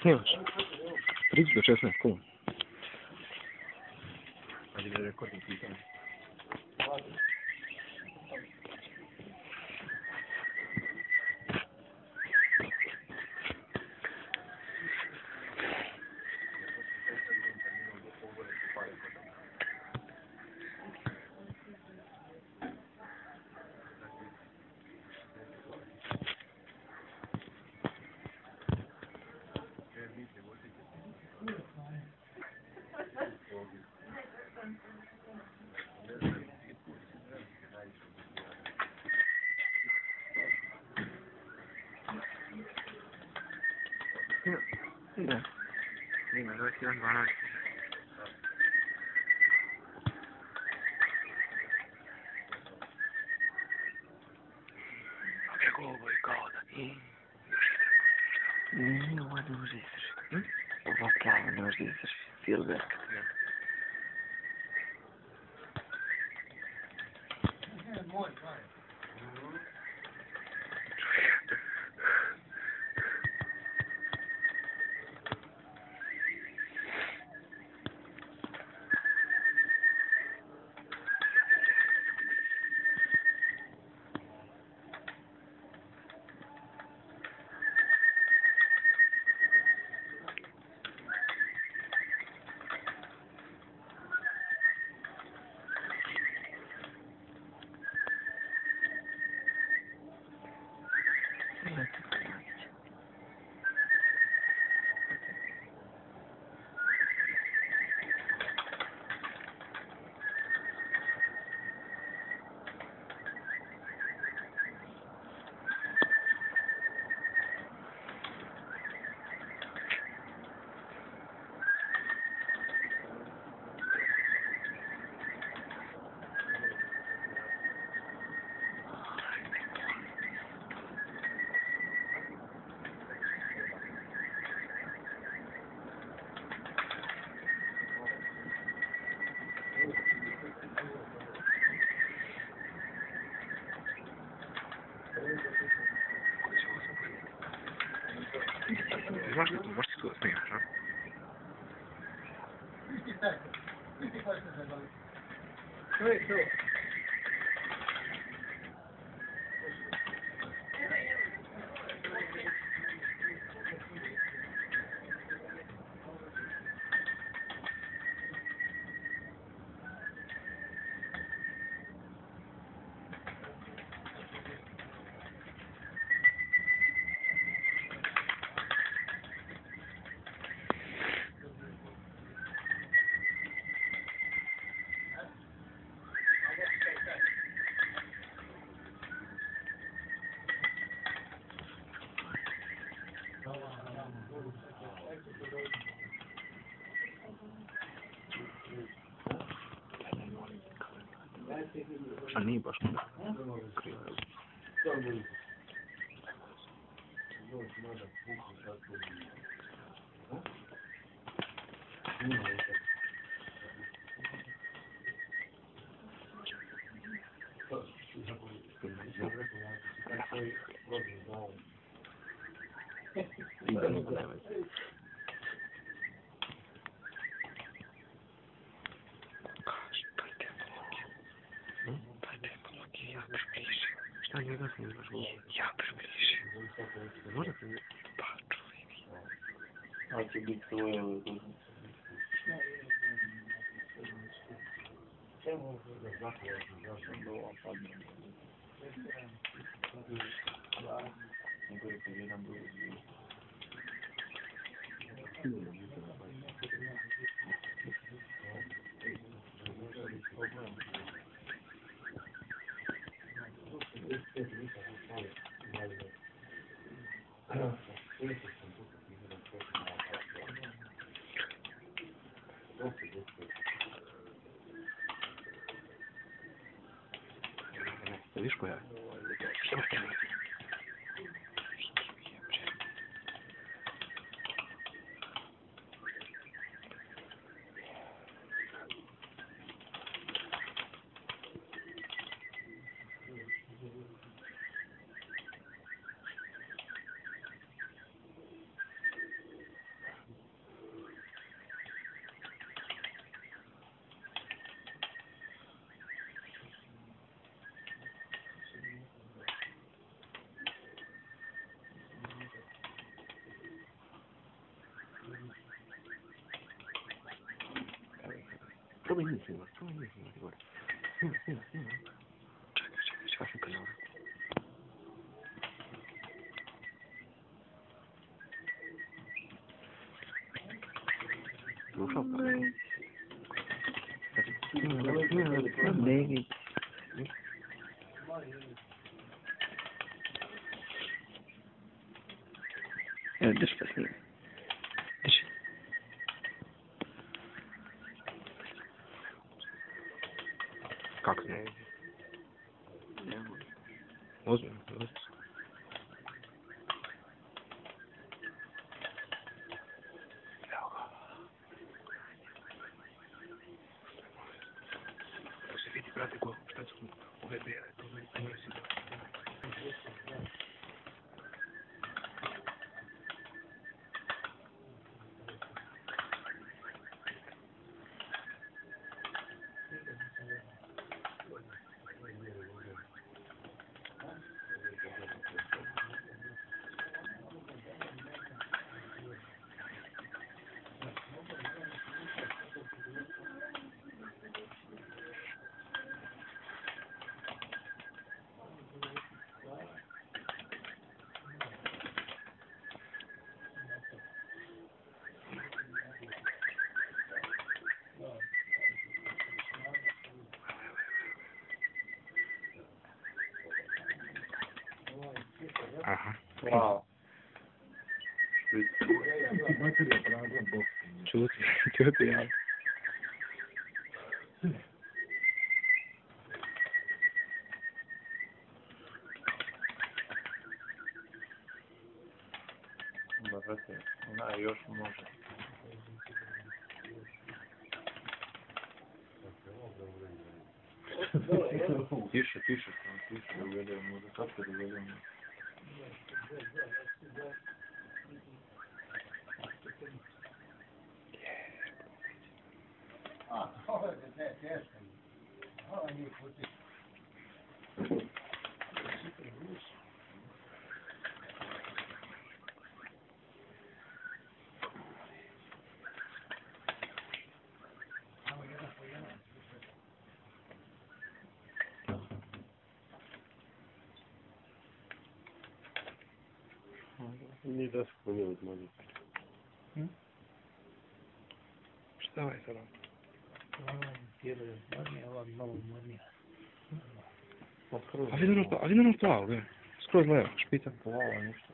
Snimaš? 30 do 16, cool. Ajde da rekordim pitanje. Da. Ima 21.12. Kako ovo je kao da... Nije ovo ne može izdržati. Ovo plavo ne može izdržati. Silverka. Moj, Znaš li to, možeš ti tu da snimaš, a? To je to. A nije baš krivo. Šta njega se ne znaš ovo? Ja približi. Možda približi? Pa čuj. A će biti svoje ovo dužno. Čemu da zapravo da ova padne? Nego je kad jedan drugi zvijem. Видишь, моя? probaj njih snimati gore. Snima. Čekaj, šta sam kanal? Slušao pa? Ne vidi. Evo, drži pa snima. Drži. Kako ne vidi? Ne može. Ozbiljno. Evo ga. To se vidi, brate, go, šta su ove bele, to je si. Aha. Wow. Čuti, ja. Brate, ona još može. Tiše, da uvedemo, možda kako da uvedemo. Ovo je teško. Ovo nije puti. Nije da se ponio od manje. Šta je sada? Ova malo umornija. A vidi ono plavo, gledaj. Skroz levo, špica. Plavo, ništa.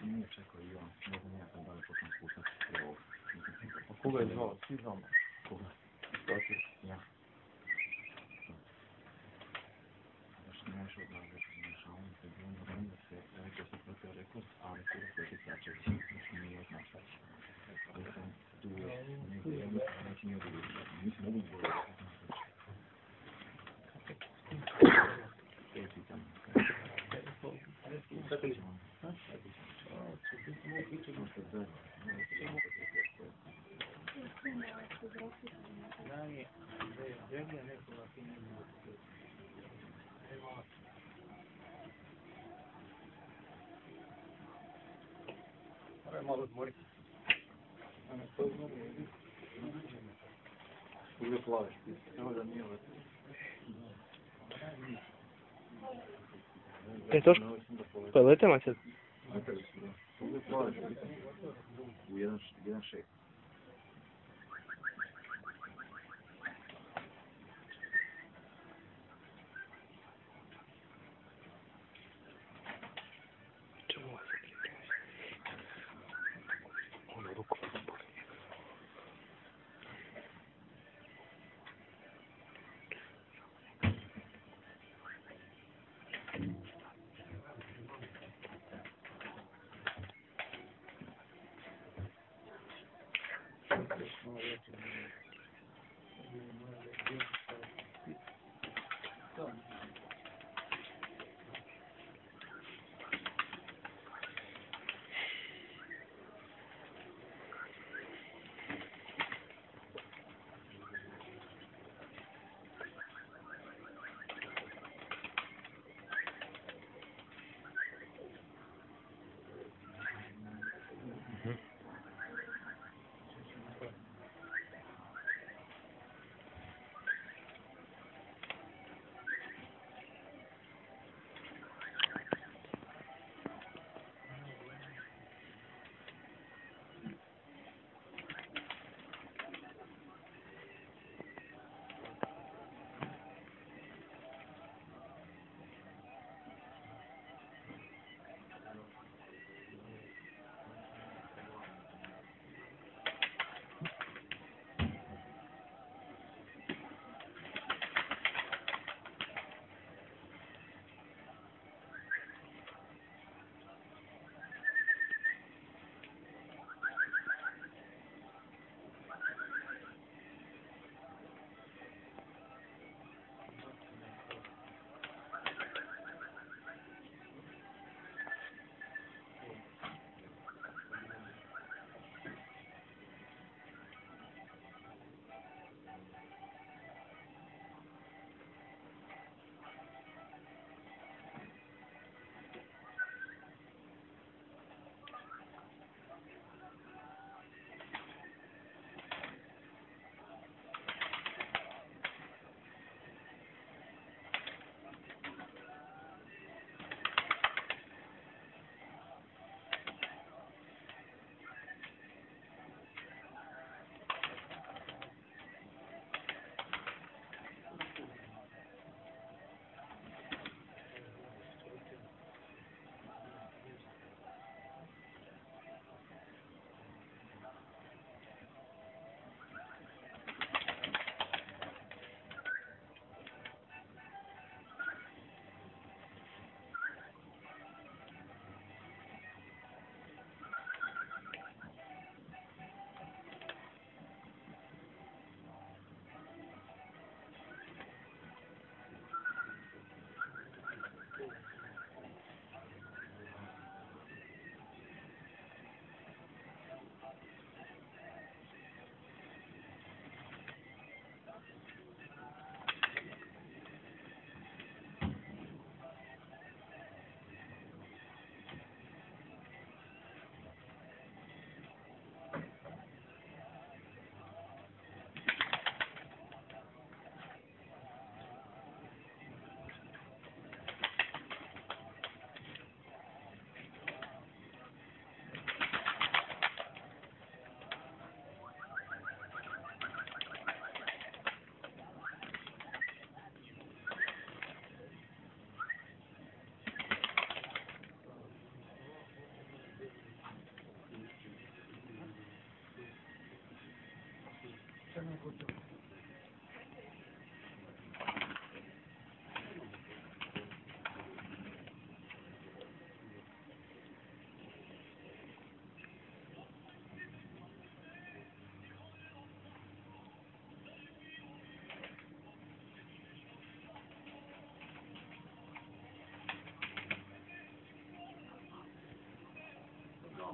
Nije čekao i on, ne znam ja sam da li počnem spuštati prvo. A koga je zvao? Svi znamo. Koga? Znači, Ja. Znaš, ne možeš odlaziti, znaš, a on se bilo da se, rekao sam propio rekord, ali se rekao je tisačeći, znači nije od nas već. Ali sam tu negdje jedno, znači nije odgovorio, mislim mogu odgovoriti. Peti tamo. Malo odmoriti. uvijek plaviš pisa. Evo da nije ovo. Toško? Pa je letema sad? Uvijek plaviš pisa. U jedan šek.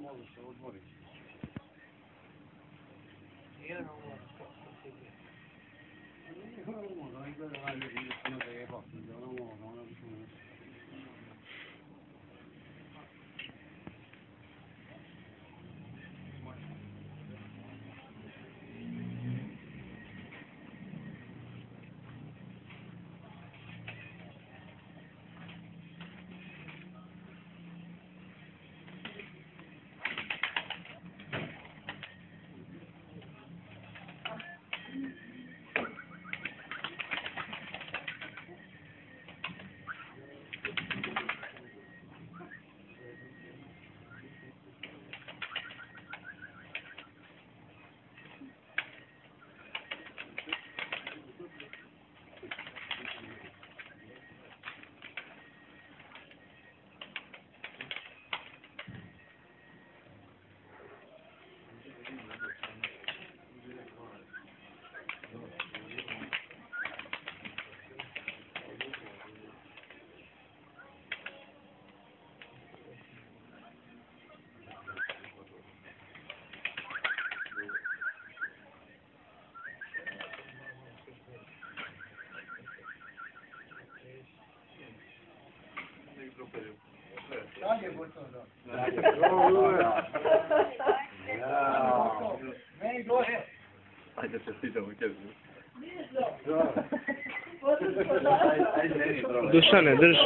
Može se odmoriti. Jedan ovo posjedio. Možda i gleda najbolji da ne zajeba. Da ono možda, ono bi smo Dalje je gotovo, da. Meni došlo. Ajde se sviđamo tebi. Dušane, drži.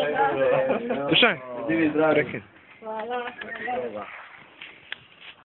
Dušan, Divi zdravi. prekid. Hvala.